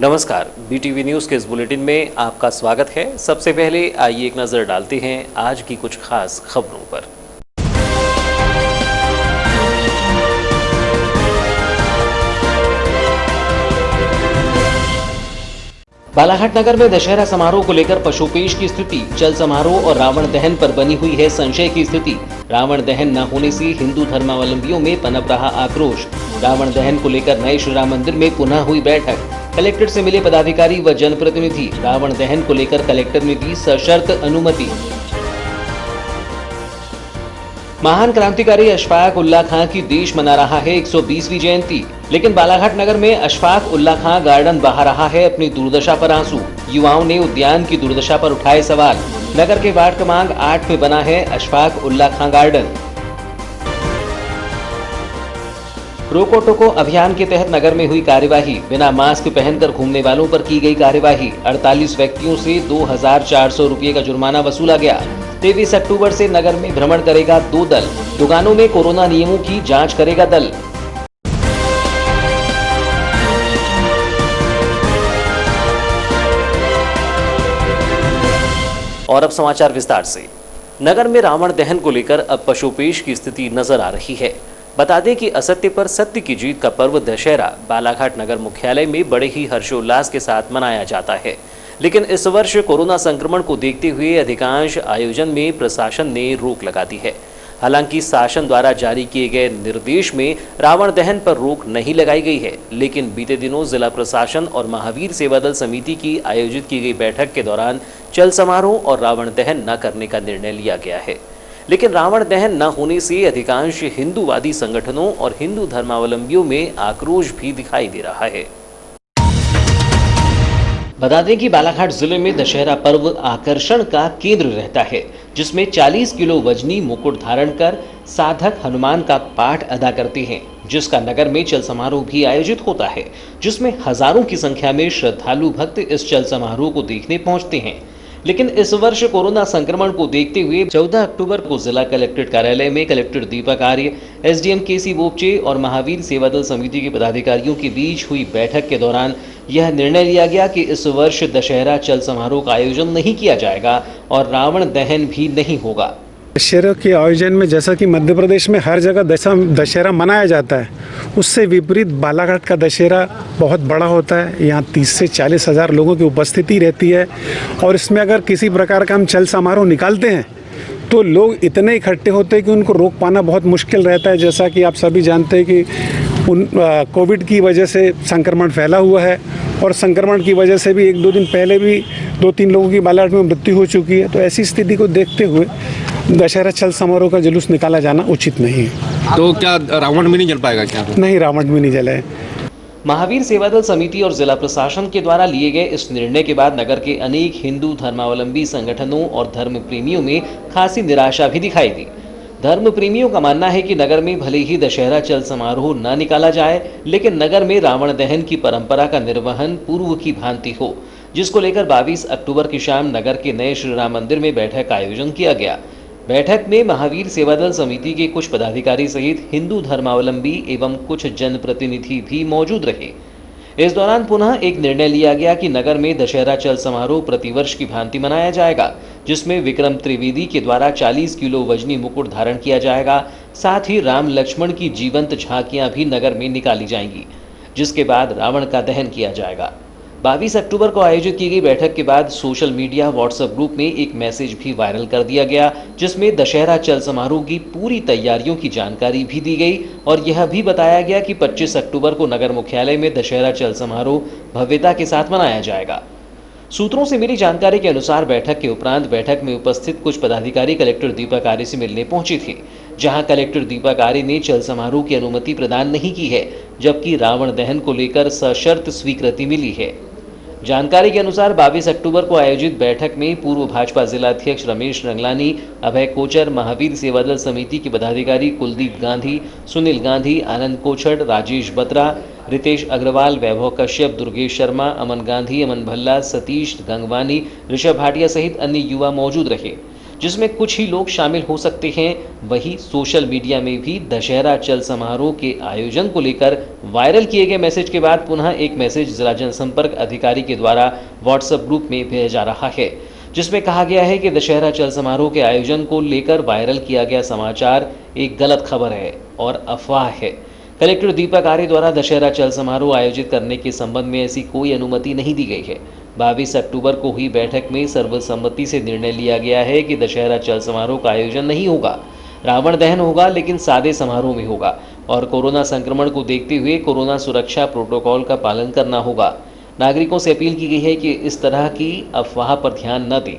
नमस्कार, BTV news के इस बुलेटिन में आपका स्वागत है। सबसे पहले आइए एक नज़र डालते हैं आज की कुछ खास खबरों पर। बालाघाट नगर में दशहरा समारोह को लेकर पशुपेश की स्थिति, चल समारोह और रावण दहन पर बनी हुई है संशय की स्थिति। रावण दहन न होने से हिंदू धर्मावलंबियों में पनप रहा आक्रोश। रावण दहन को लेकर नए श्री राम मंदिर में पुनः हुई बैठक। कलेक्टर से मिले पदाधिकारी व जनप्रतिनिधि। रावण दहन को लेकर कलेक्टर ने दी सशर्त अनुमति। महान क्रांतिकारी अशफाक उल्लाह खां की देश मना रहा है 120वीं जयंती, लेकिन बालाघाट नगर में अशफाक उल्लाह खां गार्डन बहा रहा है अपनी दुर्दशा पर आंसू। युवाओं ने उद्यान की दुर्दशा पर उठाए सवाल। नगर के वार्ड क्रमांक 8 में बना है अशफाक उल्लाह खां गार्डन। रोको टोको अभियान के तहत नगर में हुई कार्यवाही। बिना मास्क पहनकर घूमने वालों पर की गई कार्यवाही। 48 व्यक्तियों से 2400 रुपये का जुर्माना वसूला गया। 23 अक्टूबर से नगर में भ्रमण करेगा 2 दल। दुकानों में कोरोना नियमों की जांच करेगा दल। और अब समाचार विस्तार से। नगर में रावण दहन को लेकर अब पशुपेश की स्थिति नजर आ रही है। बता दें कि असत्य पर सत्य की जीत का पर्व दशहरा बालाघाट नगर मुख्यालय में बड़े ही हर्षोल्लास के साथ मनाया जाता है, लेकिन इस वर्ष कोरोना संक्रमण को देखते हुए अधिकांश आयोजन में प्रशासन ने रोक लगा दी है। हालांकि शासन द्वारा जारी किए गए निर्देश में रावण दहन पर रोक नहीं लगाई गई है, लेकिन बीते दिनों जिला प्रशासन और महावीर सेवा दल समिति की आयोजित की गई बैठक के दौरान चल समारोह और रावण दहन न करने का निर्णय लिया गया है। लेकिन रावण दहन न होने से अधिकांश हिंदूवादी संगठनों और हिंदू धर्मावलंबियों में आक्रोश भी दिखाई दे रहा है। बता दें कि बालाघाट जिले में दशहरा पर्व आकर्षण का केंद्र रहता है, जिसमें 40 किलो वजनी मुकुट धारण कर साधक हनुमान का पाठ अदा करते हैं, जिसका नगर में चल समारोह भी आयोजित होता है, जिसमें हजारों की संख्या में श्रद्धालु भक्त इस चल समारोह को देखने पहुंचते हैं। लेकिन इस वर्ष कोरोना संक्रमण को देखते हुए 14 अक्टूबर को जिला कलेक्ट्रेट कार्यालय में कलेक्टर दीपक आर्य, एसडीएम केसी बोपचे और महावीर सेवा दल समिति के पदाधिकारियों के बीच हुई बैठक के दौरान यह निर्णय लिया गया कि इस वर्ष दशहरा चल समारोह का आयोजन नहीं किया जाएगा और रावण दहन भी नहीं होगा। दशहरा के आयोजन में जैसा कि मध्य प्रदेश में हर जगह दशहरा मनाया जाता है, उससे विपरीत बालाघाट का दशहरा बहुत बड़ा होता है। यहाँ 30 से 40 हज़ार लोगों की उपस्थिति रहती है और इसमें अगर किसी प्रकार का हम चल समारोह निकालते हैं तो लोग इतने इकट्ठे होते हैं कि उनको रोक पाना बहुत मुश्किल रहता है। जैसा कि आप सभी जानते हैं कि कोविड की वजह से संक्रमण फैला हुआ है और संक्रमण की वजह से भी 1-2 दिन पहले भी 2-3 लोगों की बालाघाट में मृत्यु हो चुकी है। तो ऐसी स्थिति को देखते हुए दशहरा चल समारोह का जुलूस निकाला जाना उचित नहीं है। तो क्या रावण भी नहीं जल पाएगा क्या? नहीं, रावण भी नहीं जले। महावीर सेवा दल समिति और जिला प्रशासन के द्वारा लिए गए इस निर्णय के बाद नगर के अनेक हिंदू धर्मावलंबी संगठनों और धर्म प्रेमियों में खासी निराशा भी दिखाई दी। धर्म प्रेमियों का मानना है कि नगर में भले ही दशहरा चल समारोह न निकाला जाए, लेकिन नगर में रावण दहन की परंपरा का निर्वहन पूर्व की भांति हो, जिसको लेकर 22 अक्टूबर की शाम नगर के नए श्री राम मंदिर में बैठक का आयोजन किया गया। बैठक में महावीर सेवा दल समिति के कुछ पदाधिकारी सहित हिंदू धर्मावलंबी एवं कुछ जनप्रतिनिधि भी मौजूद रहे। इस दौरान पुनः एक निर्णय लिया गया कि नगर में दशहरा चल समारोह प्रतिवर्ष की भांति मनाया जाएगा, जिसमें विक्रम त्रिवेदी के द्वारा 40 किलो वजनी मुकुट धारण किया जाएगा। साथ ही राम लक्ष्मण की जीवंत झांकियां भी नगर में निकाली जाएंगी, जिसके बाद रावण का दहन किया जाएगा। 22 अक्टूबर को आयोजित की गई बैठक के बाद सोशल मीडिया व्हाट्सएप ग्रुप में एक मैसेज भी वायरल कर दिया गया, जिसमें दशहरा चल समारोह की पूरी तैयारियों की जानकारी भी दी गई और यह भी बताया गया कि 25 अक्टूबर को नगर मुख्यालय में दशहरा चल समारोह भव्यता के साथ मनाया जाएगा। सूत्रों से मिली जानकारी के अनुसार बैठक के उपरांत बैठक में उपस्थित कुछ पदाधिकारी कलेक्टर दीपक आर्य से मिलने पहुंचे थे, जहां कलेक्टर दीपक आर्य ने चल समारोह की अनुमति प्रदान नहीं की है, जबकि रावण दहन को लेकर सशर्त स्वीकृति मिली है। जानकारी के अनुसार 22 अक्टूबर को आयोजित बैठक में पूर्व भाजपा जिला अध्यक्ष रमेश रंगलानी, अभय कोचर, महावीर सेवा दल समिति के पदाधिकारी कुलदीप गांधी, सुनील गांधी, आनंद कोछड़, राजेश बत्रा, रितेश अग्रवाल, वैभव कश्यप, दुर्गेश शर्मा, अमन गांधी, अमन भल्ला, सतीश गंगवानी, ऋषभ भाटिया सहित अन्य युवा मौजूद रहे, जिसमें कुछ ही लोग शामिल हो सकते हैं। वहीं सोशल मीडिया में भी दशहरा चल समारोह के आयोजन को लेकर वायरल किए गए मैसेज के बाद पुनः एक मैसेज जिला जनसंपर्क अधिकारी के द्वारा व्हाट्सएप ग्रुप में भेजा जा रहा है, जिसमें कहा गया है कि दशहरा चल समारोह के आयोजन को लेकर वायरल किया गया समाचार एक गलत खबर है और अफवाह है। कलेक्टर दीपक आर्य द्वारा दशहरा चल समारोह आयोजित करने के संबंध में ऐसी कोई अनुमति नहीं दी गई है। 22 अक्टूबर को हुई बैठक में सर्वसम्मति से निर्णय लिया गया है कि दशहरा चल समारोह का आयोजन नहीं होगा। रावण दहन होगा, लेकिन सादे समारोह में होगा और कोरोना संक्रमण को देखते हुए कोरोना सुरक्षा प्रोटोकॉल का पालन करना होगा। नागरिकों से अपील की गई है कि इस तरह की अफवाह पर ध्यान न दें।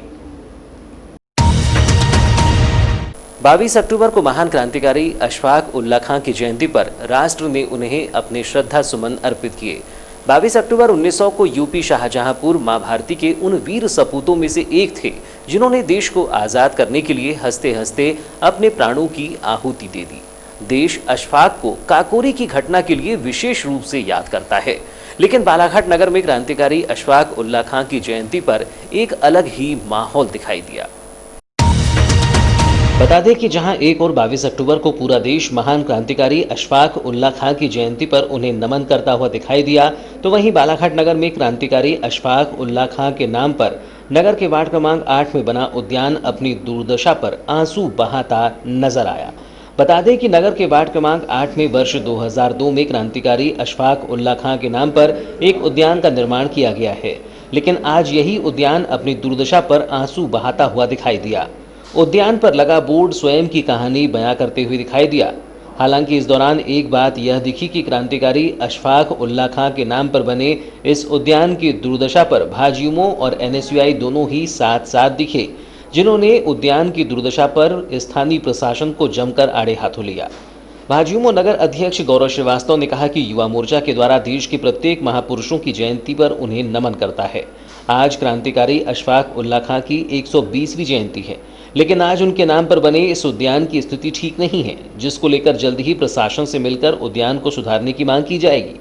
22 अक्टूबर को महान क्रांतिकारी अशफाक उल्लाह खां की जयंती पर राष्ट्र ने उन्हें अपने श्रद्धा सुमन अर्पित किए। 22 अक्टूबर 1900 को यूपी शाहजहांपुर मां भारती के उन वीर सपूतों में से एक थे जिन्होंने देश को आज़ाद करने के लिए हंसते हंसते अपने प्राणों की आहुति दे दी। देश अशफाक को काकोरी की घटना के लिए विशेष रूप से याद करता है, लेकिन बालाघाट नगर में क्रांतिकारी अशफाक उल्लाह खां की जयंती पर एक अलग ही माहौल दिखाई दिया। बता दें कि जहां 1 और 22 अक्टूबर को पूरा देश महान क्रांतिकारी अशफाक उल्लाह खां की जयंती पर उन्हें नमन करता हुआ दिखाई दिया, तो वहीं बालाघाट नगर में क्रांतिकारी अशफाक उल्लाह खां के नाम पर नगर के वार्ड क्रमांक 8 में बना उद्यान अपनी दुर्दशा पर आंसू बहाता नजर आया। बता दें कि नगर के वार्ड क्रमांक 8 में वर्ष 2002 में क्रांतिकारी अशफाक उल्लाह खां के नाम पर एक उद्यान का निर्माण किया गया है, लेकिन आज यही उद्यान अपनी दुर्दशा पर आंसू बहाता हुआ दिखाई दिया। उद्यान पर लगा बोर्ड स्वयं की कहानी बयां करते हुए दिखाई दिया। हालांकि इस दौरान एक बात यह दिखी कि क्रांतिकारी अशफाक उल्लाह खां के नाम पर बने इस उद्यान की दुर्दशा पर भाजयुमो और एनएसयूआई दोनों ही साथ साथ दिखे, जिन्होंने उद्यान की दुर्दशा पर स्थानीय प्रशासन को जमकर आड़े हाथों लिया। भाजयुमो नगर अध्यक्ष गौरव श्रीवास्तव ने कहा कि युवा मोर्चा के द्वारा देश के प्रत्येक महापुरुषों की जयंती पर उन्हें नमन करता है। आज क्रांतिकारी अशफाक उल्लाह खां की 120वीं जयंती है, लेकिन आज उनके नाम पर बने इस उद्यान की स्थिति ठीक नहीं है, जिसको लेकर जल्द ही प्रशासन से मिलकर उद्यान को सुधारने की मांग की जाएगी।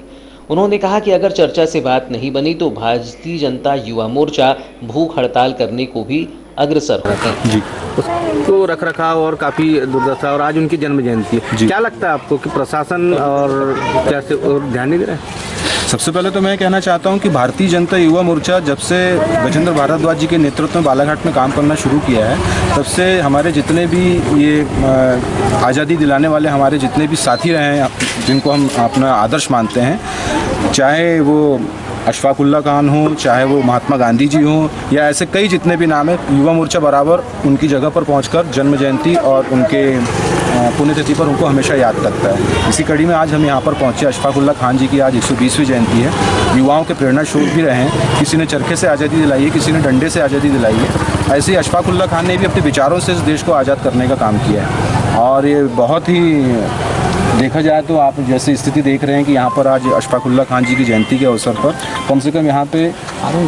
उन्होंने कहा कि अगर चर्चा से बात नहीं बनी तो भारतीय जनता युवा मोर्चा भूख हड़ताल करने को भी अग्रसर होगा। जी, उसको रख रखाव और काफ़ी दुर्दशा और आज उनकी जन्म जयंती है। क्या लगता है आपको कि प्रशासन और कैसे और ध्यान नहीं दे रहे हैं? सबसे पहले तो मैं कहना चाहता हूं कि भारतीय जनता युवा मोर्चा जब से गजेंद्र भारद्वाज जी के नेतृत्व में बालाघाट में काम करना शुरू किया है, तब से हमारे जितने भी ये आज़ादी दिलाने वाले हमारे जितने भी साथी रहे हैं, जिनको हम अपना आदर्श मानते हैं, चाहे वो अशफाक उल्लाह खान हो, चाहे वो महात्मा गांधी जी हों, या ऐसे कई जितने भी नाम है, युवा मोर्चा बराबर उनकी जगह पर पहुंचकर जन्म जयंती और उनके पुण्यतिथि पर उनको हमेशा याद करता है। इसी कड़ी में आज हम यहाँ पर पहुँचे। अशफाक उल्लाह खान जी की आज 120वीं जयंती है। युवाओं के प्रेरणा स्रोत भी रहे हैं। किसी ने चरखे से आज़ादी दिलाई है, किसी ने डंडे से आज़ादी दिलाई है। ऐसे ही अशफाक उल्लाह खान ने भी अपने विचारों से इस देश को आज़ाद करने का काम किया है और ये बहुत ही देखा जाए तो आप जैसे स्थिति देख रहे हैं कि यहाँ पर आज अशफाक उल्लाह खान जी की जयंती के अवसर पर कम से कम यहाँ पे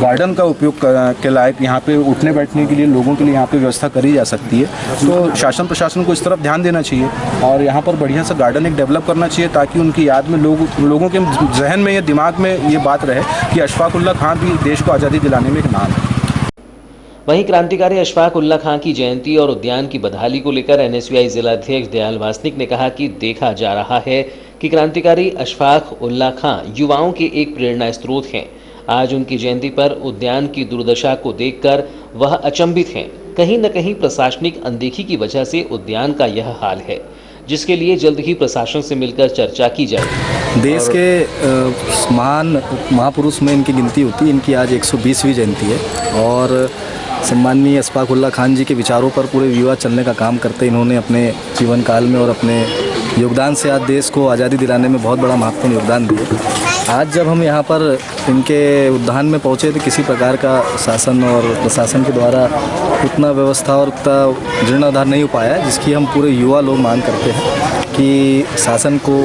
गार्डन का उपयोग के लायक यहाँ पे उठने बैठने के लिए लोगों के लिए यहाँ पे व्यवस्था करी जा सकती है। तो शासन प्रशासन को इस तरफ ध्यान देना चाहिए और यहाँ पर बढ़िया सा गार्डन एक डेवलप करना चाहिए ताकि उनकी याद में लोगों के जहन में या दिमाग में ये बात रहे कि अशफाक उल्लाह खान भी देश को आज़ादी दिलाने में एक नाम है। वहीं क्रांतिकारी अशफाक उल्लाह खां की जयंती और उद्यान की बदहाली को लेकर एनएसयूआई जिलाध्यक्ष दयाल वासनिक ने कहा कि देखा जा रहा है कि क्रांतिकारी अशफाक उल्लाह खां युवाओं के एक प्रेरणा स्रोत हैं। आज उनकी जयंती पर उद्यान की दुर्दशा को देखकर वह अचंभित हैं। कहीं न कहीं प्रशासनिक अनदेखी की वजह से उद्यान का यह हाल है, जिसके लिए जल्द ही प्रशासन से मिलकर चर्चा की जाएगी। देश के महान महापुरुष में इनकी गिनती होती है। इनकी आज 120वीं जयंती है और सम्माननीय अशफाक उल्लाह खान जी के विचारों पर पूरे युवा चलने का काम करते इन्होंने अपने जीवन काल में और अपने योगदान से आज देश को आज़ादी दिलाने में बहुत बड़ा महत्वपूर्ण योगदान दिए। आज जब हम यहाँ पर इनके उद्यान में पहुँचे तो किसी प्रकार का शासन और प्रशासन के द्वारा उतना व्यवस्था और उतना जीर्णोद्धार नहीं हो पाया है, जिसकी हम पूरे युवा लोग मांग करते हैं कि शासन को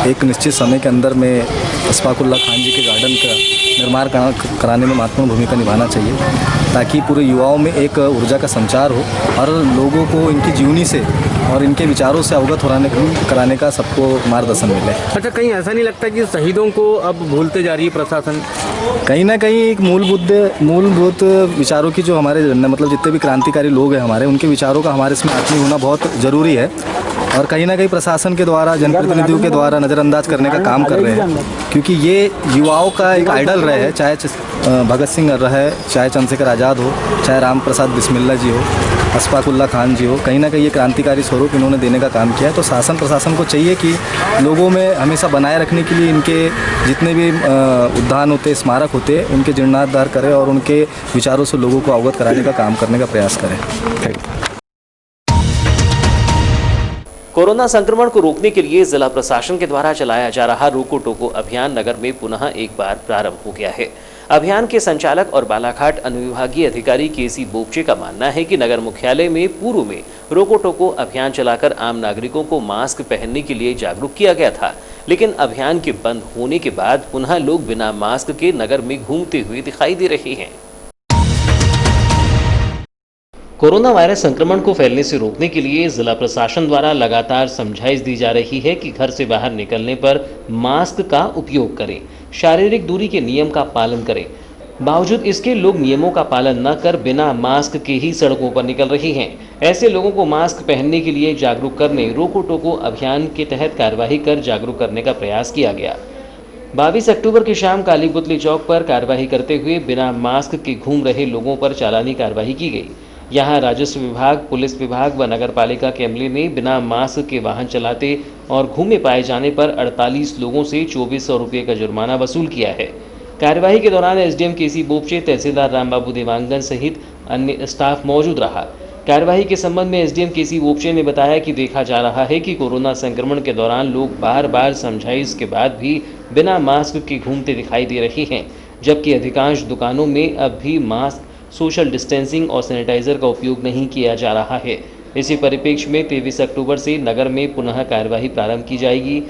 एक निश्चित समय के अंदर में अशफाकुल्ला खान जी के गार्डन का निर्माण कराने में महत्वपूर्ण भूमिका निभाना चाहिए, ताकि पूरे युवाओं में एक ऊर्जा का संचार हो और लोगों को इनकी जीवनी से और इनके विचारों से अवगत कराने का सबको मार्गदर्शन मिले। अच्छा, कहीं ऐसा नहीं लगता कि शहीदों को अब भूलते जा रही है प्रशासन? कहीं ना कहीं एक मूलभूत विचारों की जो हमारे मतलब जितने भी क्रांतिकारी लोग हैं हमारे, उनके विचारों का हमारे इसमें आत्मीय होना बहुत ज़रूरी है, और कहीं ना कहीं प्रशासन के द्वारा, जनप्रतिनिधियों के द्वारा नज़रअंदाज करने का काम कर रहे हैं, क्योंकि ये युवाओं का एक आइडल रहे हैं, चाहे भगत सिंह रहे, चाहे चंद्रशेखर आज़ाद हो, चाहे राम प्रसाद बिस्मिल्ला जी हो, अशफाकुल्ला खान जी हो। कहीं ना कहीं ये क्रांतिकारी स्वरूप इन्होंने देने का काम किया है। तो शासन प्रशासन को चाहिए कि लोगों में हमेशा बनाए रखने के लिए इनके जितने भी उद्यान होते, स्मारक होते, उनके जीर्णोद्धार करें और उनके विचारों से लोगों को अवगत कराने का काम करने का प्रयास करें। कोरोना संक्रमण को रोकने के लिए जिला प्रशासन के द्वारा चलाया जा रहा रोको टोको अभियान नगर में पुनः एक बार प्रारंभ हो गया है। अभियान के संचालक और बालाघाट अनुविभागीय अधिकारी केसी बोपचे का मानना है कि नगर मुख्यालय में पूर्व में रोको टोको अभियान चलाकर आम नागरिकों को मास्क पहनने के लिए जागरूक किया गया था, लेकिन अभियान के बंद होने के बाद पुनः लोग बिना मास्क के नगर में घूमते हुए दिखाई दे रहे हैं। कोरोना वायरस संक्रमण को फैलने से रोकने के लिए जिला प्रशासन द्वारा लगातार समझाइश दी जा रही है कि घर से बाहर निकलने पर मास्क का उपयोग करें, शारीरिक दूरी के नियम का पालन करें। बावजूद इसके लोग नियमों का पालन न कर बिना मास्क के ही सड़कों पर निकल रहे हैं। ऐसे लोगों को मास्क पहनने के लिए जागरूक करने रोको टोको अभियान के तहत कार्यवाही कर जागरूक करने का प्रयास किया गया। 22 अक्टूबर की शाम काली पुतली चौक पर कार्यवाही करते हुए बिना मास्क के घूम रहे लोगों पर चालानी कार्यवाही की गई। यहां राजस्व विभाग, पुलिस विभाग व नगर पालिका के अमले ने बिना मास्क के वाहन चलाते और घूमे पाए जाने पर 48 लोगों से 2400 रुपये का जुर्माना वसूल किया है। कार्यवाही के दौरान एसडीएम केसी बोपचे, तहसीलदार रामबाबू देवांगन सहित अन्य स्टाफ मौजूद रहा। कार्यवाही के संबंध में एसडीएम केसी बोपचे ने बताया कि देखा जा रहा है कि कोरोना संक्रमण के दौरान लोग बार बार समझाइश के बाद भी बिना मास्क के घूमते दिखाई दे रहे हैं, जबकि अधिकांश दुकानों में अब भी मास्क, सोशल डिस्टेंसिंग और सैनिटाइजर का उपयोग नहीं किया जा रहा है। इसी परिप्रेक्ष्य में 23 अक्टूबर से नगर में पुनः कार्यवाही प्रारंभ की जाएगी,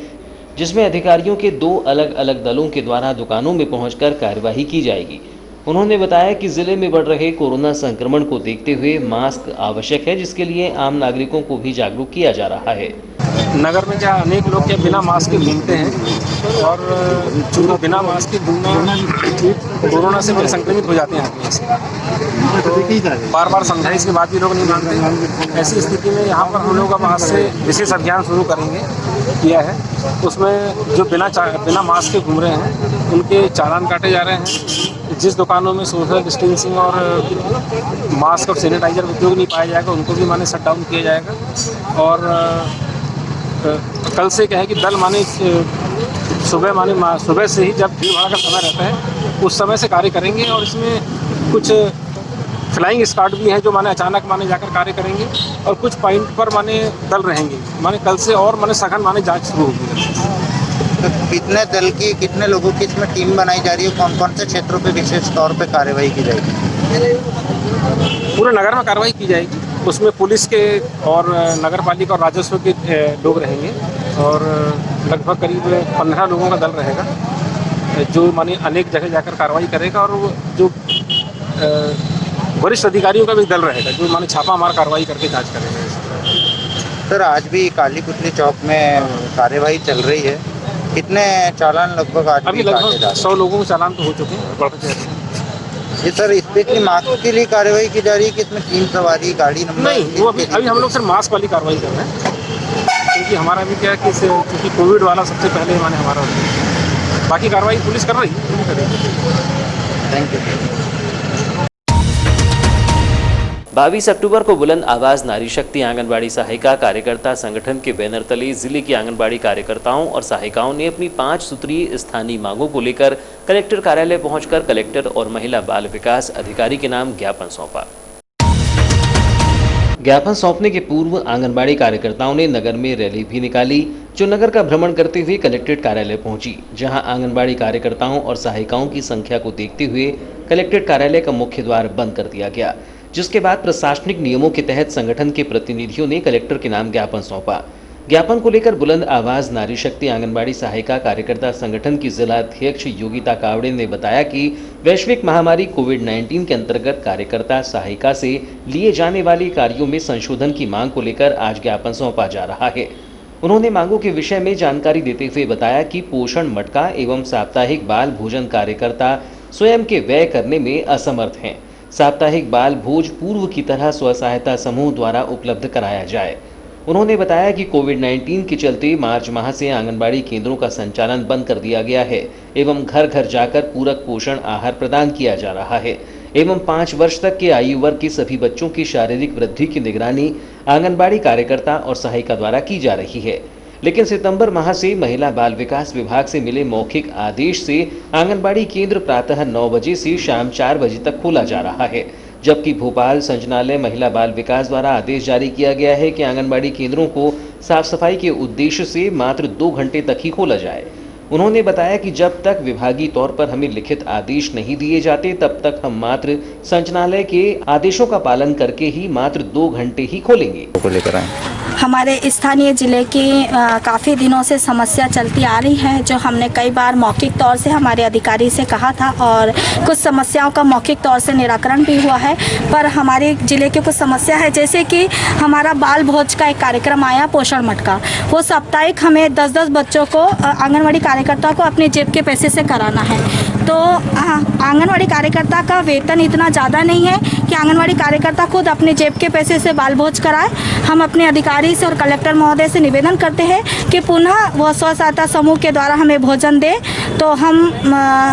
जिसमें अधिकारियों के 2 अलग अलग दलों के द्वारा दुकानों में पहुंचकर कार्यवाही की जाएगी। उन्होंने बताया कि जिले में बढ़ रहे कोरोना संक्रमण को देखते हुए मास्क आवश्यक है, जिसके लिए आम नागरिकों को भी जागरूक किया जा रहा है। नगर में क्या अनेक लोग क्या बिना मास्क के घूमते हैं और चूँकि बिना मास्क के घूमना कोरोना से बड़े संक्रमित हो जाते हैं आदमी से, तो बार बार समझाइश के बाद भी लोग नहीं मानते। ऐसी स्थिति में यहाँ पर हम लोग अब आज से विशेष अभियान शुरू किया है। उसमें जो बिना मास्क के घूम रहे हैं उनके चालान काटे जा रहे हैं। जिस दुकानों में सोशल डिस्टेंसिंग और मास्क और सैनिटाइजर उपयोग नहीं पाया जाएगा उनको भी माने शट डाउन किया जाएगा। और कल से क्या है कि दल माने सुबह से ही जब भीड़ भाड़ का समय रहता है उस समय से कार्य करेंगे, और इसमें कुछ फ्लाइंग स्क्वाड भी है जो माने अचानक माने जाकर कार्य करेंगे, और कुछ पॉइंट पर माने दल रहेंगे। माने कल से और माने सघन माने जांच शुरू होगी। तो कितने दल की, कितने लोगों की इसमें टीम बनाई जा रही है? कौन कौन से क्षेत्रों पे विशेष तौर पे कार्रवाई की जाएगी? पूरे नगर में कार्रवाई की जाएगी। उसमें पुलिस के और नगर पालिका और राजस्व के लोग रहेंगे, और लगभग करीब 15 लोगों का दल रहेगा जो माने अनेक जगह जाकर कार्रवाई करेगा, और जो वरिष्ठ अधिकारियों का भी दल रहेगा जो माने छापा मार कार्रवाई करके जांच करेंगे। सर, आज भी काली पुतली चौक में कार्यवाही चल रही है, कितने चालान लगभग आज अभी लगभग 100 लोगों के चालान तो हो चुके हैं, बढ़ते जा रहे हैं। ये सर स्पेशली मास्क के लिए कार्रवाई की जा रही है कि इसमें टीम सवारी, गाड़ी नंबर? नहीं, वो अभी हम लोग सिर्फ मास्क वाली कार्रवाई कर रहे हैं, क्योंकि हमारा भी क्या है कि क्योंकि कोविड वाला सबसे पहले माने हमारा, बाकी कार्रवाई पुलिस कर रही है। Thank you. 22 अक्टूबर को बुलंद आवाज नारी शक्ति आंगनबाड़ी सहायिका कार्यकर्ता संगठन के बैनर तले जिले की आंगनबाड़ी कार्यकर्ताओं और सहायिकाओं ने अपनी 5 सूत्रीय स्थानीय मांगों को लेकर कलेक्टर कार्यालय पहुंचकर कलेक्टर और महिला बाल विकास अधिकारी के नाम ज्ञापन सौंपा। ज्ञापन सौंपने के पूर्व आंगनबाड़ी कार्यकर्ताओं ने नगर में रैली भी निकाली, जो नगर का भ्रमण करते हुए कलेक्ट्रेट कार्यालय पहुंची, जहां आंगनबाड़ी कार्यकर्ताओं और सहायिकाओं की संख्या को देखते हुए कलेक्ट्रेट कार्यालय का मुख्य द्वार बंद कर दिया गया, जिसके बाद प्रशासनिक नियमों के तहत संगठन के प्रतिनिधियों ने कलेक्टर के नाम ज्ञापन सौंपा। ज्ञापन को लेकर बुलंद आवाज नारी शक्ति आंगनबाड़ी सहायिका कार्यकर्ता संगठन की जिला अध्यक्ष योगिता कावड़े ने बताया कि वैश्विक महामारी कोविड-19 के अंतर्गत कार्यकर्ता सहायिका से लिए जाने वाले कार्यों में संशोधन की मांग को लेकर आज ज्ञापन सौंपा जा रहा है। उन्होंने मांगों के विषय में जानकारी देते हुए बताया कि पोषण मटका एवं साप्ताहिक बाल भोजन कार्यकर्ता स्वयं के व्यय करने में असमर्थ हैं। साप्ताहिक बाल भोज पूर्व की तरह स्व सहायता समूह द्वारा उपलब्ध कराया जाए। उन्होंने बताया कि कोविड-19 के चलते मार्च माह से आंगनबाड़ी केंद्रों का संचालन बंद कर दिया गया है एवं घर घर जाकर पूरक पोषण आहार प्रदान किया जा रहा है एवं 5 वर्ष तक के आयु वर्ग के सभी बच्चों की शारीरिक वृद्धि की निगरानी आंगनबाड़ी कार्यकर्ता और सहायिका द्वारा की जा रही है। लेकिन सितंबर माह से महिला बाल विकास विभाग से मिले मौखिक आदेश से आंगनबाड़ी केंद्र प्रातः 9 बजे से शाम 4 बजे तक खोला जा रहा है, जबकि भोपाल संचालय महिला बाल विकास द्वारा आदेश जारी किया गया है कि आंगनबाड़ी केंद्रों को साफ सफाई के उद्देश्य से मात्र 2 घंटे तक ही खोला जाए। उन्होंने बताया कि जब तक विभागीय तौर पर हमें लिखित आदेश नहीं दिए जाते तब तक हम मात्र संचालय के आदेशों का पालन करके ही मात्र 2 घंटे ही खोलेंगे। को लेकर आए हमारे स्थानीय ज़िले की काफ़ी दिनों से समस्या चलती आ रही है, जो हमने कई बार मौखिक तौर से हमारे अधिकारी से कहा था और कुछ समस्याओं का मौखिक तौर से निराकरण भी हुआ है। पर हमारे ज़िले की कुछ समस्या है, जैसे कि हमारा बाल भोज का एक कार्यक्रम आया पोषण मटका, वो साप्ताहिक हमें 10-10 बच्चों को आंगनवाड़ी कार्यकर्ता को अपने जेब के पैसे से कराना है। तो आंगनवाड़ी कार्यकर्ता का वेतन इतना ज़्यादा नहीं है कि आंगनवाड़ी कार्यकर्ता खुद अपने जेब के पैसे से बाल भोज कराए। हम अपने अधिकारी से और कलेक्टर महोदय से निवेदन करते हैं कि पुनः वह स्व सहायता समूह के द्वारा हमें भोजन दे, तो हम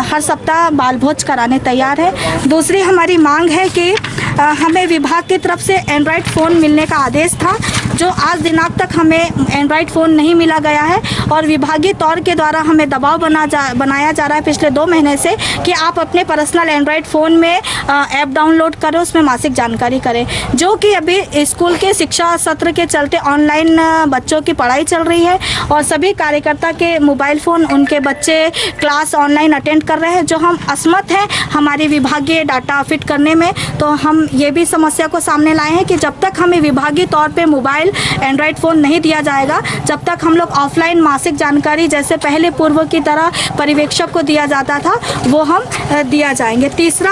हर सप्ताह बाल भोज कराने तैयार है। दूसरी हमारी मांग है कि हमें विभाग की तरफ से एंड्रॉयड फ़ोन मिलने का आदेश था, जो आज दिनांक तक हमें एंड्रॉयड फ़ोन नहीं मिला गया है और विभागीय तौर के द्वारा हमें दबाव बनाया जा रहा है पिछले 2 महीने से कि आप अपने पर्सनल एंड्रॉयड फ़ोन में ऐप डाउनलोड करें, उसमें मासिक जानकारी करें, जो कि अभी स्कूल के शिक्षा सत्र के चलते ऑनलाइन बच्चों की पढ़ाई चल रही है और सभी कार्यकर्ता के मोबाइल फ़ोन उनके बच्चे क्लास ऑनलाइन अटेंड कर रहे हैं, जो हम असमर्थ हैं हमारी विभागीय डाटा फिट करने में। तो हम ये भी समस्या को सामने लाए हैं कि जब तक हमें विभागीय तौर पे मोबाइल एंड्रॉयड फ़ोन नहीं दिया जाएगा, जब तक हम लोग ऑफलाइन मासिक जानकारी जैसे पहले पूर्व की तरह पर्यवेक्षक को दिया जाता था वो हम दिया जाएंगे। तीसरा,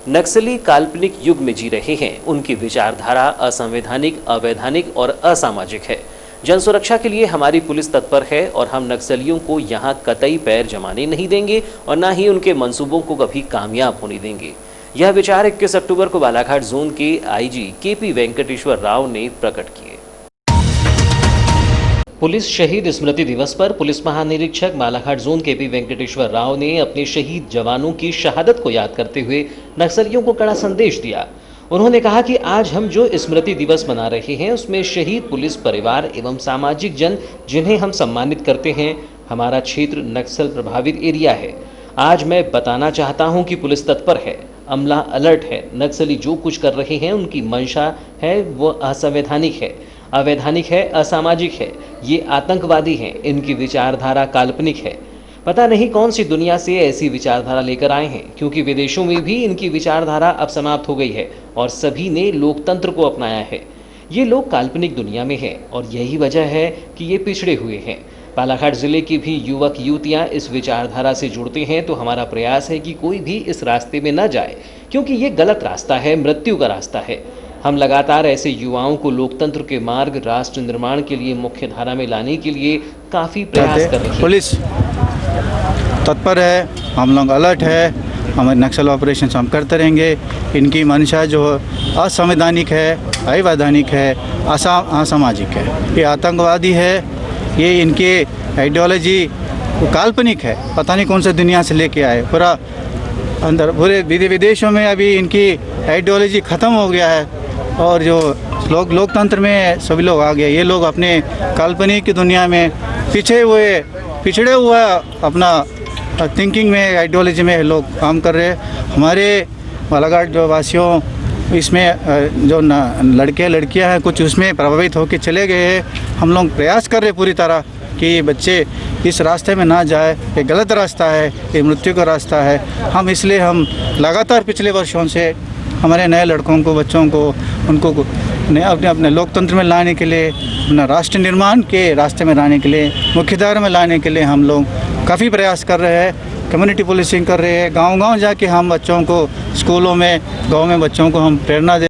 नक्सली काल्पनिक युग में जी रहे हैं, उनकी विचारधारा असंवैधानिक, अवैधानिक और असामाजिक है। जन सुरक्षा के लिए हमारी पुलिस तत्पर है और हम नक्सलियों को यहाँ कतई पैर जमाने नहीं देंगे और न ही उनके मंसूबों को कभी कामयाब होने देंगे। यह विचार 21 अक्टूबर को बालाघाट जोन के आईजी केपी वेंकटेश्वर राव ने प्रकट किए। पुलिस शहीद स्मृति दिवस पर पुलिस महानिरीक्षक बालाघाट जोन केपी वेंकटेश्वर राव ने अपने शहीद जवानों की शहादत को याद करते हुए नक्सलियों को कड़ा संदेश दिया। उन्होंने कहा कि आज हम जो स्मृति दिवस मना रहे हैं उसमें शहीद पुलिस परिवार एवं सामाजिक जन जिन्हें हम सम्मानित करते हैं। हमारा क्षेत्र नक्सल प्रभावित एरिया है। आज मैं बताना चाहता हूं कि पुलिस तत्पर है, अमला अलर्ट है। नक्सली जो कुछ कर रहे हैं उनकी मंशा है वो असंवैधानिक है, अवैधानिक है, असामाजिक है। ये आतंकवादी हैं, इनकी विचारधारा काल्पनिक है। पता नहीं कौन सी दुनिया से ऐसी विचारधारा लेकर आए हैं, क्योंकि विदेशों में भी इनकी विचारधारा अब समाप्त हो गई है और सभी ने लोकतंत्र को अपनाया है। ये लोग काल्पनिक दुनिया में हैं और यही वजह है कि ये पिछड़े हुए हैं। बालाघाट जिले की भी युवक युवतियां इस विचारधारा से जुड़ते हैं, तो हमारा प्रयास है कि कोई भी इस रास्ते में न जाए, क्योंकि ये गलत रास्ता है, मृत्यु का रास्ता है। हम लगातार ऐसे युवाओं को लोकतंत्र के मार्ग, राष्ट्र निर्माण के लिए मुख्य धारा में लाने के लिए काफ़ी प्रयास कर रहे हैं। पुलिस तत्पर है, हम लोग अलर्ट है, हमारे नक्सल ऑपरेशन हम करते रहेंगे। इनकी मंशा जो असंवैधानिक है, अवैधानिक है, असामाजिक है, ये आतंकवादी है। ये इनकी आइडियोलॉजी काल्पनिक है, पता नहीं कौन से दुनिया से लेके आए। पूरा अंदर पूरे विदेशों में अभी इनकी आइडियोलॉजी ख़त्म हो गया है और जो लोकतंत्र में सभी लोग आ गए। ये लोग अपने काल्पनिक की दुनिया में पिछड़े हुआ अपना थिंकिंग में, आइडियोलॉजी में लोग काम कर रहे हैं। हमारे बालाघाट जो वासियों इसमें जो लड़के लड़कियां हैं कुछ उसमें प्रभावित होकर चले गए हैं। हम लोग प्रयास कर रहे पूरी तरह कि बच्चे इस रास्ते में ना जाए। ये गलत रास्ता है, ये मृत्यु का रास्ता है। हम लगातार पिछले वर्षों से हमारे नए लड़कों को, बच्चों को, उनको अपने अपने लोकतंत्र में लाने के लिए, अपना राष्ट्र निर्माण के रास्ते में लाने के लिए, मुख्यधारा में लाने के लिए हम लोग काफ़ी प्रयास कर रहे हैं। कम्युनिटी पुलिसिंग कर रहे हैं, गांव-गांव जाके हम बच्चों को स्कूलों में, गांव में बच्चों को हम प्रेरणा दे।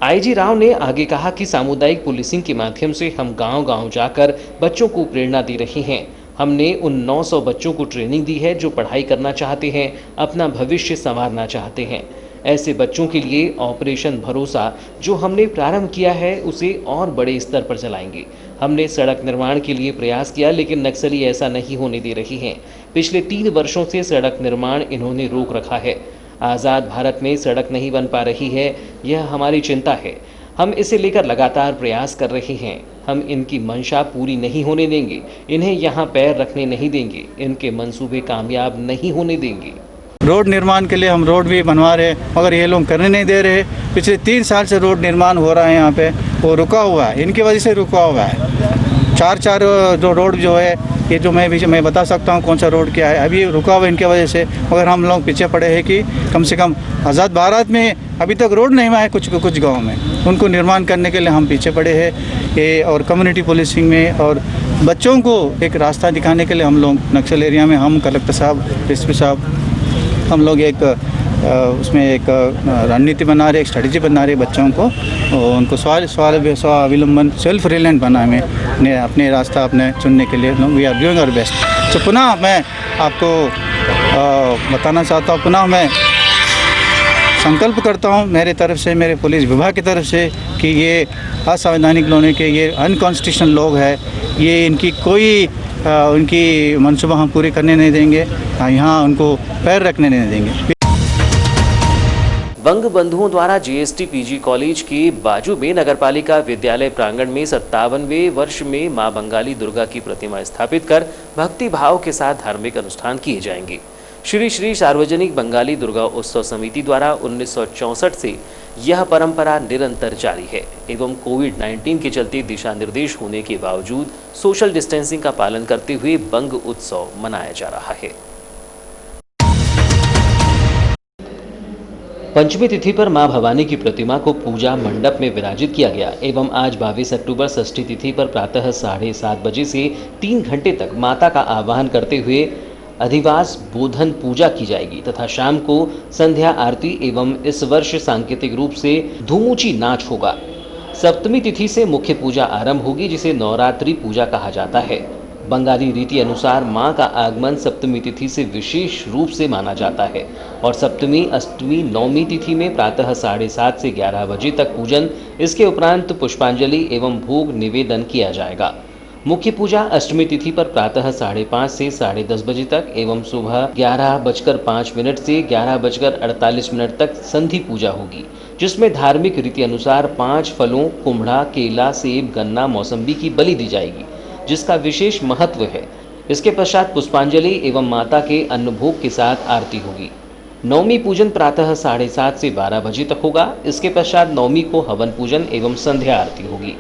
आईजी राव ने आगे कहा कि सामुदायिक पुलिसिंग के माध्यम से हम गांव-गांव जाकर बच्चों को प्रेरणा दे रहे हैं। हमने उन 900 बच्चों को ट्रेनिंग दी है जो पढ़ाई करना चाहते हैं, अपना भविष्य संवारना चाहते हैं। ऐसे बच्चों के लिए ऑपरेशन भरोसा जो हमने प्रारंभ किया है उसे और बड़े स्तर पर चलाएंगे। हमने सड़क निर्माण के लिए प्रयास किया लेकिन नक्सली ऐसा नहीं होने दे रही हैं। पिछले 3 वर्षों से सड़क निर्माण इन्होंने रोक रखा है। आज़ाद भारत में सड़क नहीं बन पा रही है, यह हमारी चिंता है। हम इसे लेकर लगातार प्रयास कर रहे हैं। हम इनकी मंशा पूरी नहीं होने देंगे, इन्हें यहाँ पैर रखने नहीं देंगे, इनके मंसूबे कामयाब नहीं होने देंगे। रोड निर्माण के लिए हम रोड भी बनवा रहे हैं मगर ये लोग करने नहीं दे रहे। पिछले 3 साल से रोड निर्माण हो रहा है यहाँ पे, वो रुका हुआ है, इनकी वजह से रुका हुआ है। 4 जो रोड जो है, ये जो मैं बता सकता हूँ कौन सा रोड क्या है, अभी रुका हुआ है इनकी वजह से। मगर हम लोग पीछे पड़े हैं कि कम से कम आज़ाद भारत में अभी तक रोड नहीं आए कुछ गाँव में, उनको निर्माण करने के लिए हम पीछे पड़े हैं। ये और कम्युनिटी पुलिसिंग में और बच्चों को एक रास्ता दिखाने के लिए हम लोग नक्सल एरिया में, हम कलेक्टर साहब, एसपी साहब, हम लोग एक उसमें एक रणनीति बना रहे, एक स्ट्रेटजी बना रहे बच्चों को, और उनको स्वावलंबन सेल्फ रिलायंट बनाने में अपने रास्ता अपने चुनने के लिए we are doing our best. तो पुनः मैं आपको बताना चाहता हूँ, पुनः मैं संकल्प करता हूँ मेरे तरफ से, मेरे पुलिस विभाग की तरफ से कि ये असंवैधानिक लोगों के, ये अनकॉन्स्टिट्यूशनल लोग हैं, ये इनकी कोई उनकी मंसूबा हम पूरी करने नहीं देंगे, यहाँ उनको पैर रखने नहीं देंगे। बंग बंधुओं द्वारा जीएसटी पीजी कॉलेज के बाजू में नगरपालिका विद्यालय प्रांगण में 57वें वर्ष में मां बंगाली दुर्गा की प्रतिमा स्थापित कर भक्ति भाव के साथ धार्मिक अनुष्ठान किए जाएंगे। श्री श्री सार्वजनिक बंगाली दुर्गा उत्सव समिति द्वारा 1964 से यह परंपरा निरंतर जारी है एवं कोविड-19 के चलते दिशा निर्देश होने के बावजूद सोशल डिस्टेंसिंग का पालन करते हुए बंग उत्सव मनाया जा रहा है। पंचमी तिथि पर मां भवानी की प्रतिमा को पूजा मंडप में विराजित किया गया एवं आज 22 अक्टूबर षष्ठी तिथि पर प्रातः 7:30 बजे से 3 घंटे तक माता का आवाहन करते हुए अधिवास बोधन पूजा की जाएगी तथा शाम को संध्या आरती एवं इस वर्ष सांकेतिक रूप से धूमूची नाच होगा। सप्तमी तिथि से मुख्य पूजा आरंभ होगी जिसे नवरात्रि पूजा कहा जाता है। बंगाली रीति अनुसार मां का आगमन सप्तमी तिथि से विशेष रूप से माना जाता है और सप्तमी, अष्टमी, नवमी तिथि में प्रातः 7:30 से 11 बजे तक पूजन, इसके उपरांत पुष्पांजलि एवं भोग निवेदन किया जाएगा। मुख्य पूजा अष्टमी तिथि पर प्रातः 5:30 से 10:30 बजे तक एवं सुबह 11:05 से 11:48 तक संधि पूजा होगी, जिसमें धार्मिक रीति अनुसार 5 फलों कुम्हड़ा, केला, सेब, गन्ना, मौसम्बी की बलि दी जाएगी, जिसका विशेष महत्व है। इसके पश्चात पुष्पांजलि एवं माता के अन्नभोग के साथ आरती होगी। नवमी पूजन प्रातः 7:30 से 12 बजे तक होगा। इसके पश्चात नवमी को हवन पूजन एवं संध्या आरती होगी।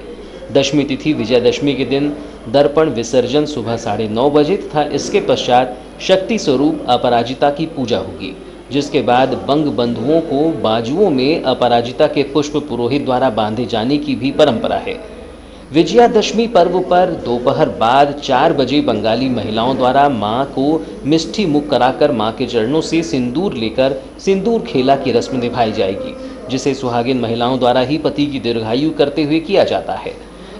दशमी तिथि विजयदशमी के दिन दर्पण विसर्जन सुबह 9:30 बजे तथा इसके पश्चात शक्ति स्वरूप अपराजिता की पूजा होगी, जिसके बाद बंग बंधुओं को बाजुओं में अपराजिता के पुष्प पुरोहित द्वारा बांधे जाने की भी परंपरा है। विजयादशमी पर्व पर दोपहर बाद 4 बजे बंगाली महिलाओं द्वारा मां को मिष्टी मुख कराकर मां के चरणों से सिंदूर लेकर सिंदूर खेला की रस्म निभाई जाएगी, जिसे सुहागिन महिलाओं द्वारा ही पति की दीर्घायु करते हुए किया जाता है।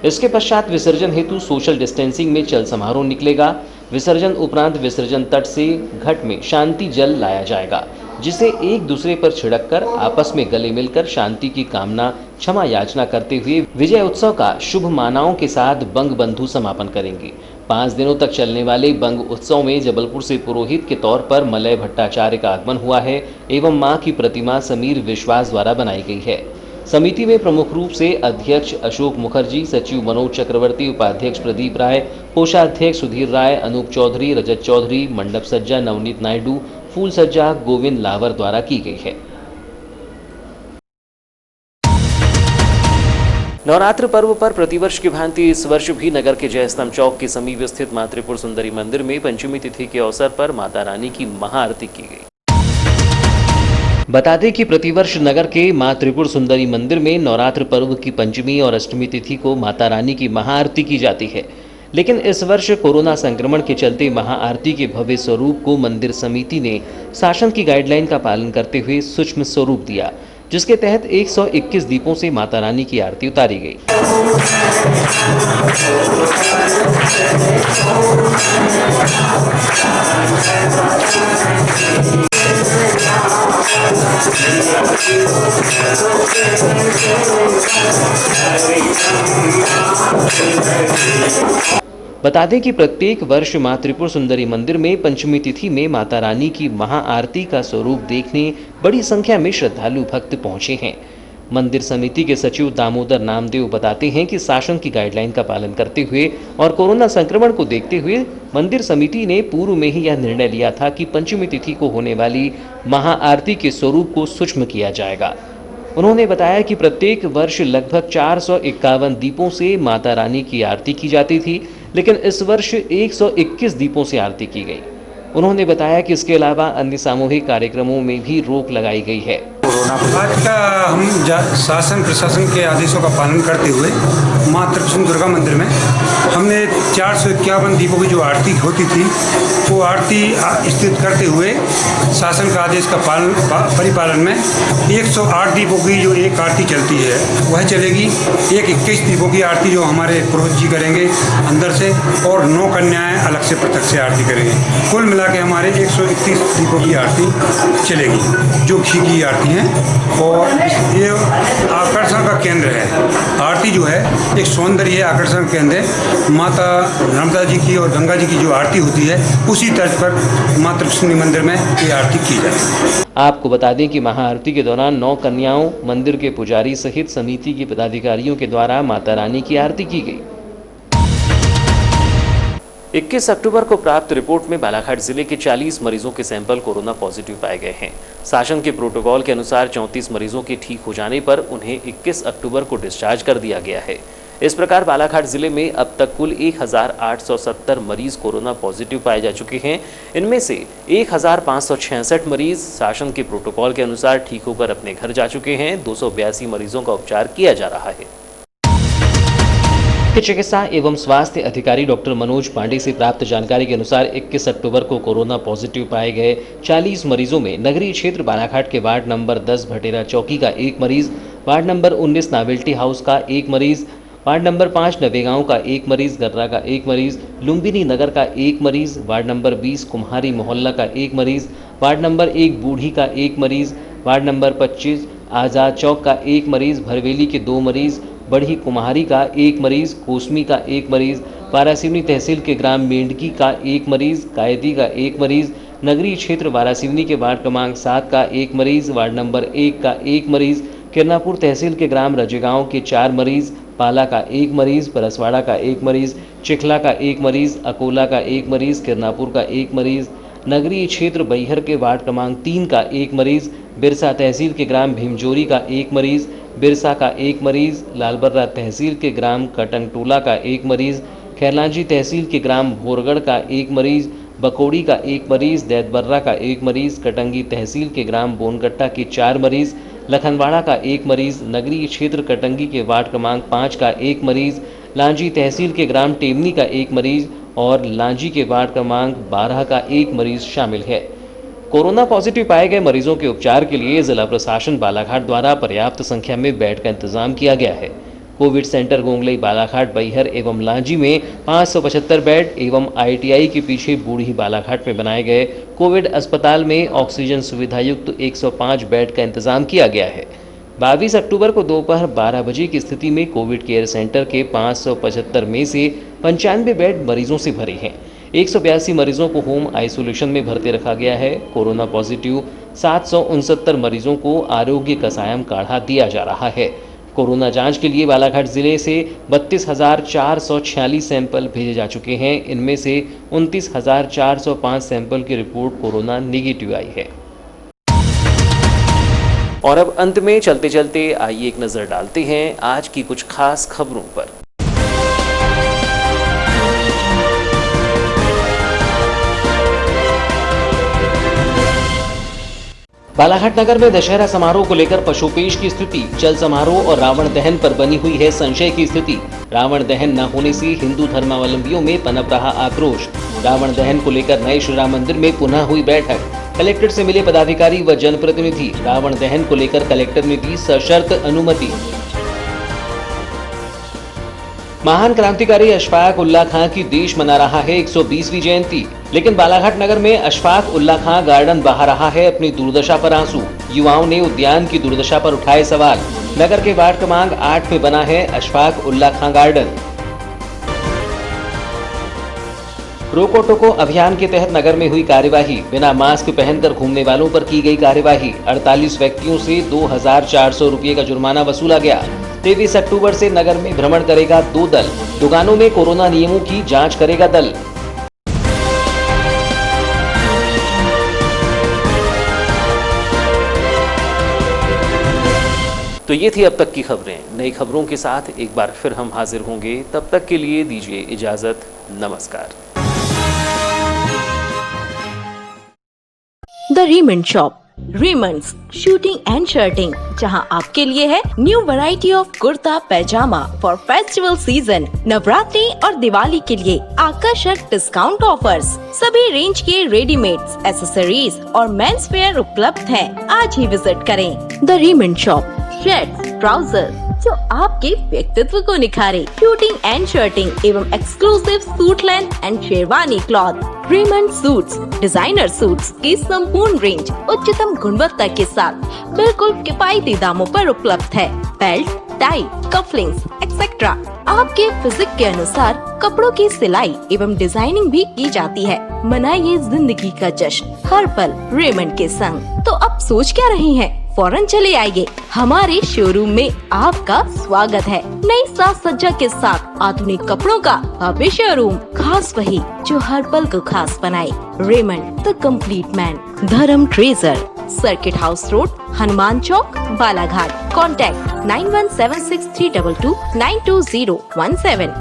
इसके पश्चात विसर्जन हेतु सोशल डिस्टेंसिंग में चल समारोह निकलेगा। विसर्जन उपरांत विसर्जन तट से घट में शांति जल लाया जाएगा, जिसे एक दूसरे पर छिड़ककर आपस में गले मिलकर शांति की कामना, क्षमा याचना करते हुए विजय उत्सव का शुभ मानाओं के साथ बंग बंधु समापन करेंगे। 5 दिनों तक चलने वाले बंग उत्सव में जबलपुर से पुरोहित के तौर पर मलय भट्टाचार्य का आगमन हुआ है एवं मां की प्रतिमा समीर विश्वास द्वारा बनाई गई है। समिति में प्रमुख रूप से अध्यक्ष अशोक मुखर्जी, सचिव मनोज चक्रवर्ती, उपाध्यक्ष प्रदीप राय, कोषाध्यक्ष सुधीर राय, अनूप चौधरी, रजत चौधरी, मंडप सज्जा नवनीत नायडू, फूल सज्जा गोविंद लावर द्वारा की गई है। नवरात्र पर्व पर प्रतिवर्ष की भांति इस वर्ष भी नगर के जयस्तंभ चौक के समीप स्थित मां त्रिपुर सुंदरी मंदिर में पंचमी तिथि के अवसर पर माता रानी की महाआरती की गई। बता दें कि प्रतिवर्ष नगर के मां त्रिपुर सुंदरी मंदिर में नवरात्र पर्व की पंचमी और अष्टमी तिथि को माता रानी की महाआरती की जाती है, लेकिन इस वर्ष कोरोना संक्रमण के चलते महाआरती के भव्य स्वरूप को मंदिर समिति ने शासन की गाइडलाइन का पालन करते हुए सूक्ष्म स्वरूप दिया, जिसके तहत 121 दीपों से माता रानी की आरती उतारी गई। बता दें कि प्रत्येक वर्ष मां त्रिपुर सुंदरी मंदिर में पंचमी तिथि में माता रानी की महाआरती का स्वरूप देखने बड़ी संख्या में श्रद्धालु भक्त पहुंचे हैं। मंदिर समिति के सचिव दामोदर नामदेव बताते हैं कि शासन की गाइडलाइन का पालन करते हुए और कोरोना संक्रमण को देखते हुए मंदिर समिति ने पूर्व में ही यह निर्णय लिया था कि पंचमी तिथि को होने वाली महाआरती के स्वरूप को सूक्ष्म किया जाएगा। उन्होंने बताया कि प्रत्येक वर्ष लगभग 451 दीपों से माता रानी की आरती की जाती थी, लेकिन इस वर्ष 121 दीपों से आरती की गई। उन्होंने बताया कि इसके अलावा अन्य सामूहिक कार्यक्रमों में भी रोक लगाई गई है। आज का हम शासन प्रशासन के आदेशों का पालन करते हुए मां त्रिपुर दुर्गा मंदिर में हमने 451 दीपों की जो आरती होती थी वो आरती स्थित करते हुए शासन का आदेश का परिपालन में 108 दीपों की जो एक आरती चलती है वह चलेगी। 21 दीपों की आरती जो हमारे पुरोहित जी करेंगे अंदर से, और 9 कन्याएं अलग से पृथक से आरती करेंगे। कुल मिला के हमारे 131 दीपों की आरती चलेगी जो घी की आरती है, और ये आकर्षण का केंद्र है। आरती जो है एक सौंदर्य आकर्षण केंद्र है। माता नर्मदा जी की और गंगा जी की जो आरती होती है उसी तर्ज पर मां त्रिपुर सुंदरी मंदिर में ये आरती की जाती है। आपको बता दें कि महाआरती के दौरान 9 कन्याओं, मंदिर के पुजारी सहित समिति के पदाधिकारियों के द्वारा माता रानी की आरती की गई। 21 अक्टूबर को प्राप्त रिपोर्ट में बालाघाट जिले के 40 मरीजों के सैंपल कोरोना पॉजिटिव पाए गए हैं। शासन के प्रोटोकॉल के अनुसार 34 मरीजों के ठीक हो जाने पर उन्हें 21 अक्टूबर को डिस्चार्ज कर दिया गया है। इस प्रकार बालाघाट जिले में अब तक कुल 1870 मरीज कोरोना पॉजिटिव पाए जा चुके हैं। इनमें से 1566 मरीज शासन के प्रोटोकॉल के अनुसार ठीक होकर अपने घर जा चुके हैं। 282 मरीजों का उपचार किया जा रहा है। चिकित्सा एवं स्वास्थ्य अधिकारी डॉक्टर मनोज पांडे से प्राप्त जानकारी के अनुसार 21 अक्टूबर को कोरोना पॉजिटिव पाए गए 40 मरीजों में नगरीय क्षेत्र बालाघाट के वार्ड नंबर 10 भटेरा चौकी का 1 मरीज, वार्ड नंबर 19 नावेल्टी हाउस का 1 मरीज, वार्ड नंबर 5 नवेगांव का 1 मरीज, गर्रा का 1 मरीज, लुम्बिनी नगर का 1 मरीज, वार्ड नंबर 20 कुम्हारी मोहल्ला का 1 मरीज, वार्ड नंबर 1 बूढ़ी का 1 मरीज, वार्ड नंबर 25 आज़ाद चौक का 1 मरीज, भरवेली के 2 मरीज, बढ़ी कुम्हारी का 1 मरीज, कोसमी का 1 मरीज, वारासिवनी तहसील के ग्राम मेंढकी का 1 मरीज, कायदी का 1 मरीज, नगरीय क्षेत्र वारासिवनी के वार्ड क्रमांक 7 का 1 मरीज, वार्ड नंबर 1 का 1 मरीज, किरनापुर तहसील के ग्राम रजेगांव के 4 मरीज, पाला का 1 मरीज, परसवाड़ा का 1 मरीज, चिखला का 1 मरीज, अकोला का 1 मरीज, किरनापुर का 1 मरीज, नगरीय क्षेत्र बैहर के वार्ड क्रमांक 3 का 1 मरीज, बिरसा तहसील के ग्राम भीमजोरी का 1 मरीज, बिरसा का 1 मरीज, लालबर्रा तहसील के ग्राम कटंगटोला का 1 मरीज, खैरलांजी तहसील के ग्राम भोरगढ़ का 1 मरीज, बकोड़ी का 1 मरीज, दैतबर्रा का 1 मरीज, कटंगी तहसील के ग्राम बोनगट्टा के 4 मरीज, लखनवाड़ा का 1 मरीज, नगरीय क्षेत्र कटंगी के वार्ड क्रमांक 5 का 1 मरीज, लांजी तहसील के ग्राम टेमनी का 1 मरीज और लांजी के वार्ड क्रमांक 12 का 1 मरीज शामिल है। कोरोना पॉजिटिव पाए गए मरीजों के उपचार के लिए जिला प्रशासन बालाघाट द्वारा पर्याप्त संख्या में बेड का इंतजाम किया गया है। कोविड सेंटर गोंगलई बालाघाट बैहर एवं लांजी में 575 बेड एवं ITI के पीछे बूढ़ी बालाघाट में बनाए गए कोविड अस्पताल में ऑक्सीजन सुविधा युक्त 105 बेड का इंतजाम किया गया है। 22 अक्टूबर को दोपहर 12 बजे की स्थिति में कोविड केयर सेंटर के 575 में से 95 बेड मरीजों से भरे हैं। 182 मरीजों को होम आइसोलेशन में भर्ती रखा गया है। कोरोना पॉजिटिव 769 मरीजों को आरोग्य कसायम काढ़ा दिया जा रहा है। कोरोना जांच के लिए बालाघाट जिले से 32,446 सैंपल भेजे जा चुके हैं। इनमें से 29,405 सैंपल की रिपोर्ट कोरोना नेगेटिव आई है। और अब अंत में चलते चलते आइए एक नजर डालते हैं आज की कुछ खास खबरों पर। बालाघाट नगर में दशहरा समारोह को लेकर पशुपेश की स्थिति, चल समारोह और रावण दहन पर बनी हुई है संशय की स्थिति। रावण दहन न होने से हिंदू धर्मावलंबियों में पनप रहा आक्रोश। रावण दहन को लेकर नए श्री राम मंदिर में पुनः हुई बैठक। कलेक्टर से मिले पदाधिकारी व जनप्रतिनिधि। रावण दहन को लेकर कलेक्टर ने दी सशर्त अनुमति। महान क्रांतिकारी अशफाक उल्लाह खां की देश मना रहा है 120वीं जयंती, लेकिन बालाघाट नगर में अशफाक उल्लाह खां गार्डन बहा रहा है अपनी दुर्दशा पर आंसू। युवाओं ने उद्यान की दुर्दशा पर उठाए सवाल। नगर के वार्ड क्रमांक 8 में बना है अशफाक उल्लाह खां गार्डन। रोको टोको अभियान के तहत नगर में हुई कार्यवाही। बिना मास्क पहनकर घूमने वालों पर की गई कार्यवाही। 48 व्यक्तियों से 2400 रुपये का जुर्माना वसूला गया। 23 अक्टूबर से नगर में भ्रमण करेगा 2 दल। दुकानों में कोरोना नियमों की जांच करेगा दल। तो ये थी अब तक की खबरें। नई खबरों के साथ एक बार फिर हम हाजिर होंगे। तब तक के लिए दीजिए इजाजत। नमस्कार। The Raymond shop, Raymond's shooting and shirting, जहां आपके लिए है new variety of kurta pyjama for festival season. Navratri और दिवाली के लिए आकर्षक डिस्काउंट ऑफर्स। सभी रेंज के रेडीमेड्स, एक्सेसरीज और मेंस वेयर उपलब्ध हैं। आज ही विजिट करें the Raymond shop. Shirts, trouser जो आपके व्यक्तित्व को निखारे, शूटिंग एंड शर्टिंग एवं exclusive suit length and sherwani cloth. Raymond suits, designer suits की संपूर्ण रेंज उच्चतम गुणवत्ता के साथ बिल्कुल किफायती दामों पर उपलब्ध है। बेल्ट, टाई, कफलिंग्स एक्सेट्रा आपके फिजिक के अनुसार कपड़ों की सिलाई एवं डिजाइनिंग भी की जाती है। मनाइए जिंदगी का जश्न हर पल रेमंड के संग। तो अब सोच क्या रहे हैं, फौरन चले आइए। हमारे शोरूम में आपका स्वागत है। नई साज सज्जा के साथ आधुनिक कपड़ों का भव्य शोरूम, खास वही जो हर पल को खास बनाए। Raymond the complete man. Dharam treasure, circuit house road, Hanuman Chowk, Balaghat. Contact 917632292017।